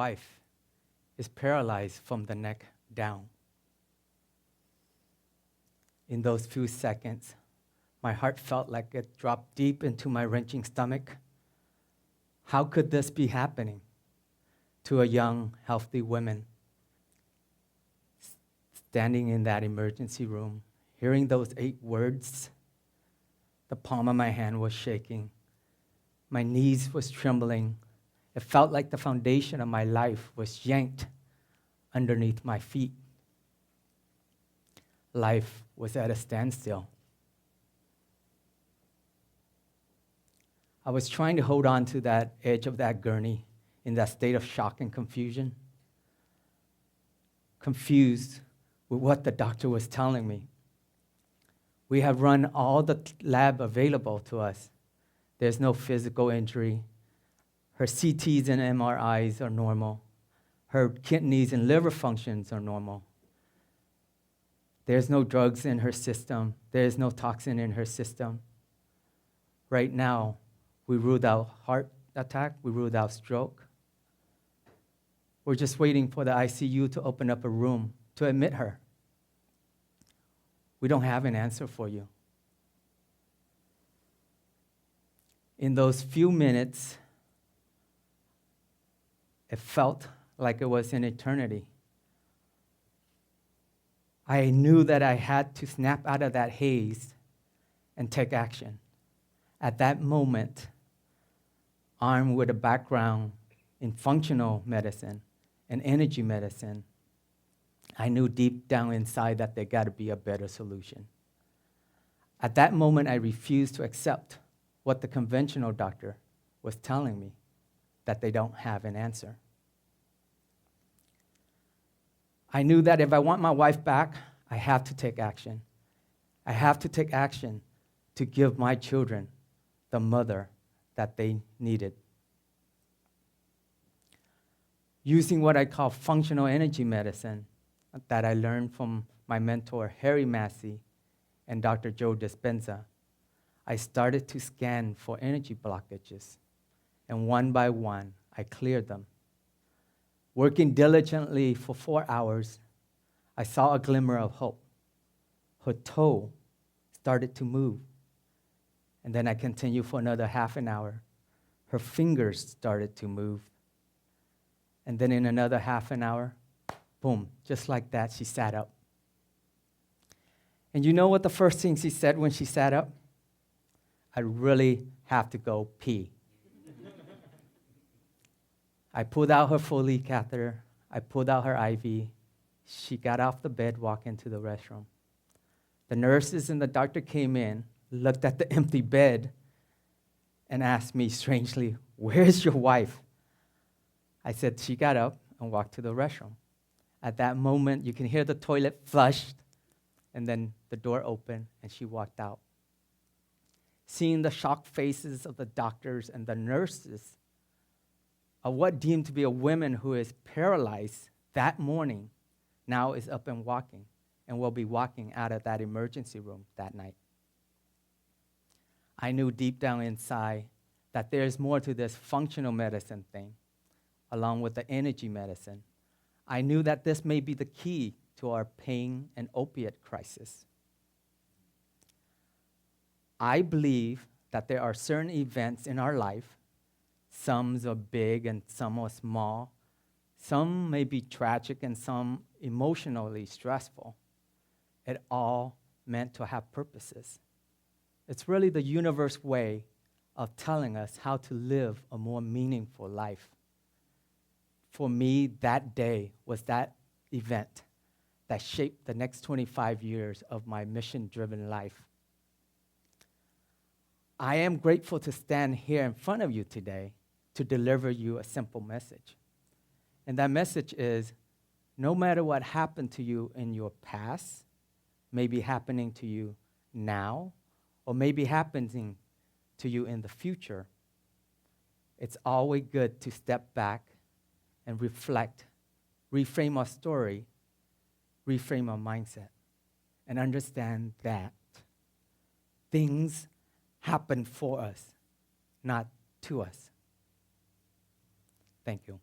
wife is paralyzed from the neck down. In those few seconds, my heart felt like it dropped deep into my wrenching stomach. How could this be happening to a young, healthy woman? Standing in that emergency room, hearing those 8 words, the palm of my hand was shaking. My knees was trembling. It felt like the foundation of my life was yanked underneath my feet. Life was at a standstill. I was trying to hold on to that edge of that gurney in that state of shock and confusion, confused with what the doctor was telling me. We have run all the lab available to us. There's no physical injury. Her CTs and MRIs are normal. Her kidneys and liver functions are normal. There's no drugs in her system. There's no toxin in her system. Right now, we ruled out heart attack. We ruled out stroke. We're just waiting for the ICU to open up a room to admit her. We don't have an answer for you. In those few minutes, it felt like it was an eternity. I knew that I had to snap out of that haze and take action. At that moment, armed with a background in functional medicine and energy medicine, I knew deep down inside that there got to be a better solution. At that moment, I refused to accept what the conventional doctor was telling me, that they don't have an answer. I knew that if I want my wife back, I have to take action. I have to take action to give my children the mother that they needed. Using what I call functional energy medicine that I learned from my mentor, Harry Massey, and Dr. Joe Dispenza, I started to scan for energy blockages, and one by one, I cleared them. Working diligently for 4 hours, I saw a glimmer of hope. Her toe started to move, and then I continued for another half an hour. Her fingers started to move, and then in another half an hour, boom, just like that, she sat up. And you know what the first thing she said when she sat up? I really have to go pee. I pulled out her Foley catheter. I pulled out her IV. She got off the bed, walked into the restroom. The nurses and the doctor came in, looked at the empty bed, and asked me strangely, "Where's your wife?" I said, "She got up and walked to the restroom." At that moment, you can hear the toilet flushed, and then the door opened, and she walked out. Seeing the shocked faces of the doctors and the nurses of what deemed to be a woman who is paralyzed that morning now is up and walking and will be walking out of that emergency room that night. I knew deep down inside that there's more to this functional medicine thing, along with the energy medicine. I knew that this may be the key to our pain and opiate crisis. I believe that there are certain events in our life, some are big and some are small, some may be tragic and some emotionally stressful. It all meant to have purposes. It's really the universe's way of telling us how to live a more meaningful life. For me, that day was that event that shaped the next 25 years of my mission-driven life. I am grateful to stand here in front of you today to deliver you a simple message. And that message is, no matter what happened to you in your past, may be happening to you now, or may be happening to you in the future, it's always good to step back and reflect, reframe our story, reframe our mindset, and understand that things happen for us, not to us. Thank you.